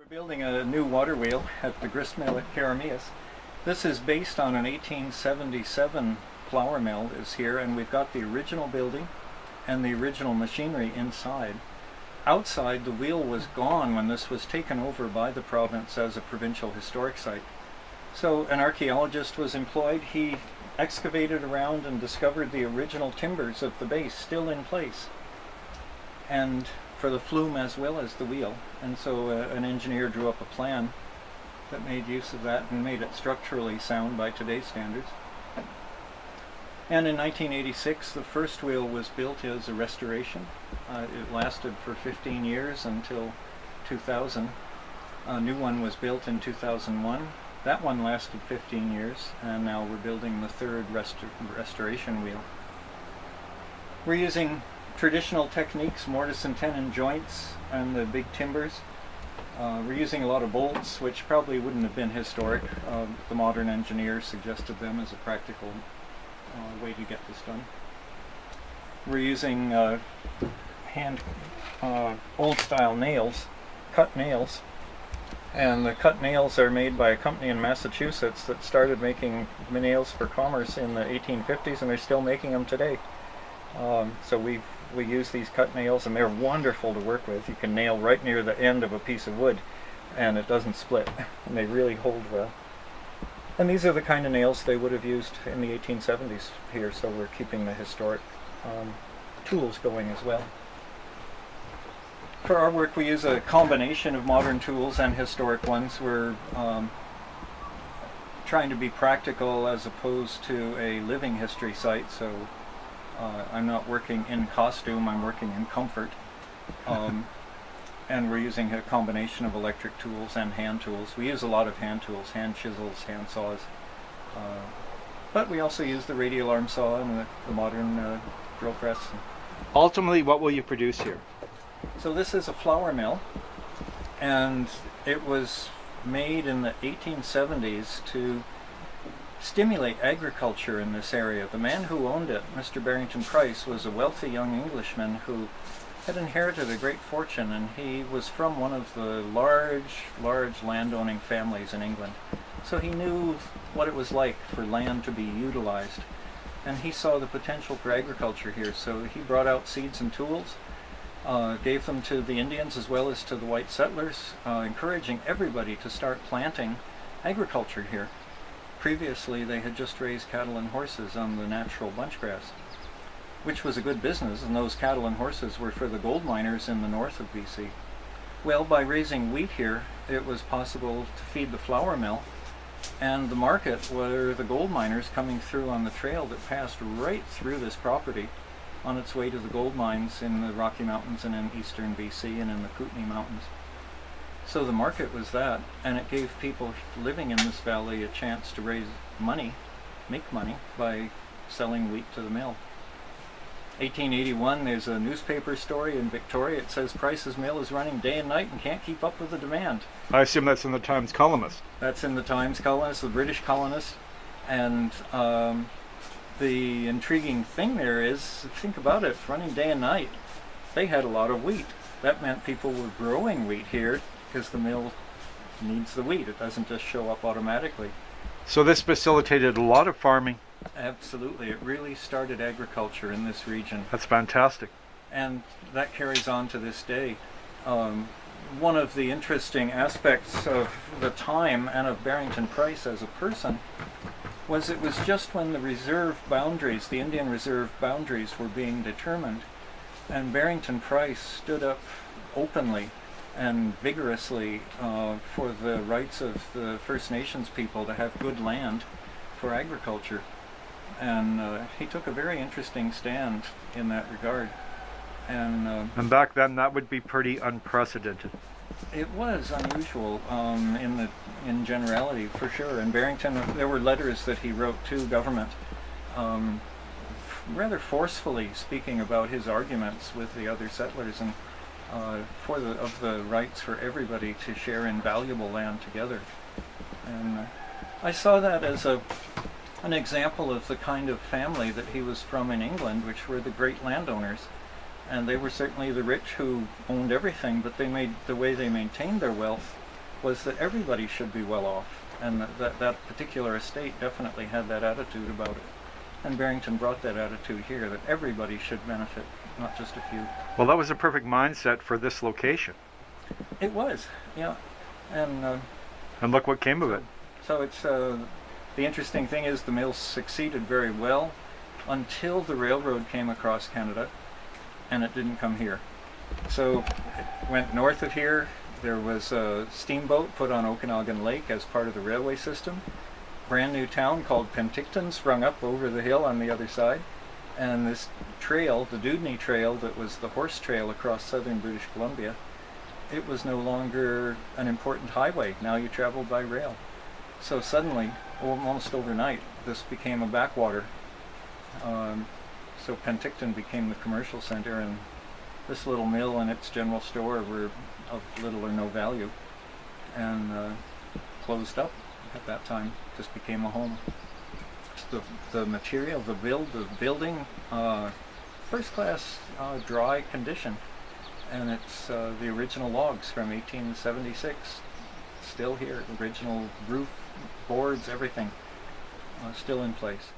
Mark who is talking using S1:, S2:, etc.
S1: We're building a new water wheel at the GRIST MILL Keremeos. This is based on an 1877 flour mill is here, and we've got the original building and the original machinery inside. Outside, the wheel was gone when this was taken over by the province as a provincial historic site. So an archaeologist was employed. He excavated around and discovered the original timbers of the base still in place, and for the flume as well as the wheel. And so an engineer drew up a plan that made use of that and made it structurally sound by today's standards. And in 1986 the first wheel was built as a restoration. It lasted for 15 years until 2000. A new one was built in 2001. That one lasted 15 years, and now we're building the third restoration wheel. We're using traditional techniques, mortise and tenon joints and the big timbers. We're using a lot of bolts, which probably wouldn't have been historic. The modern engineers suggested them as a practical way to get this done. We're using hand old style nails, cut nails, and the cut nails are made by a company in Massachusetts that started making nails for commerce in the 1850s, and they're still making them today. So we use these cut nails, and they're wonderful to work with. You can nail right near the end of a piece of wood and it doesn't split, and they really hold well. And these are the kind of nails they would have used in the 1870s here, so we're keeping the historic tools going as well. For our work we use a combination of modern tools and historic ones. We're trying to be practical as opposed to a living history site, so I'm not working in costume, I'm working in comfort. And we're using a combination of electric tools and hand tools. We use a lot of hand tools, hand chisels, hand saws. But we also use the radial arm saw and the modern drill press.
S2: Ultimately, what will you produce here?
S1: So this is a flour mill, and it was made in the 1870s to stimulate agriculture in this area. The man who owned it, Mr. Barrington Price, was a wealthy young Englishman who had inherited a great fortune, and he was from one of the large landowning families in England. So he knew what it was like for land to be utilized, and he saw the potential for agriculture here. So he brought out seeds and tools, gave them to the Indians as well as to the white settlers, encouraging everybody to start planting agriculture here. Previously they had just raised cattle and horses on the natural bunchgrass, which was a good business, and those cattle and horses were for the gold miners in the north of BC. Well, by raising wheat here, it was possible to feed the flour mill, and the market were the gold miners coming through on the trail that passed right through this property on its way to the gold mines in the Rocky Mountains and in eastern BC and in the Kootenay Mountains. So the market was that, and it gave people living in this valley a chance to raise money, make money, by selling wheat to the mill. 1881, there's a newspaper story in Victoria. It says Price's mill is running day and night and can't keep up with the demand.
S2: I assume that's in the Times Colonist.
S1: That's in the Times Colonist, the British Colonist. And the intriguing thing there is, think about it, running day and night. They had a lot of wheat. That meant people were growing wheat here because the mill needs the wheat. It doesn't just show up automatically.
S2: So this facilitated a lot of farming.
S1: Absolutely. It really started agriculture in this region.
S2: That's fantastic.
S1: And that carries on to this day. One of the interesting aspects of the time and of Barrington Price as a person was it was just when the reserve boundaries, the Indian reserve boundaries, were being determined, and Barrington Price stood up openly and vigorously for the rights of the First Nations people to have good land for agriculture. And he took a very interesting stand in that regard. And
S2: back then that would be pretty unprecedented.
S1: It was unusual in generality, for sure. And Barrington, there were letters that he wrote to government rather forcefully speaking about his arguments with the other settlers and of the rights for everybody to share in valuable land together. And I saw that as an example of the kind of family that he was from in England, which were the great landowners. And they were certainly the rich who owned everything, but the way they maintained their wealth was that everybody should be well off, and that particular estate definitely had that attitude about it. And Barrington brought that attitude here, that everybody should benefit, not just a few.
S2: Well, that was a perfect mindset for this location.
S1: It was, yeah. And
S2: look what came of it.
S1: so it's the interesting thing is the mill succeeded very well until the railroad came across Canada, and it didn't come here. So it went north of here. There was a steamboat put on Okanagan Lake as part of the railway system. Brand new town called Penticton sprung up over the hill on the other side. And this trail, the Dudney Trail, that was the horse trail across southern British Columbia, it was no longer an important highway. Now you traveled by rail. So suddenly, almost overnight, this became a backwater. So Penticton became the commercial center, and this little mill and its general store were of little or no value, and closed up at that time. Just became a home. The material, the building, first class, dry condition, and it's the original logs from 1876, still here. Original roof, boards, everything, still in place.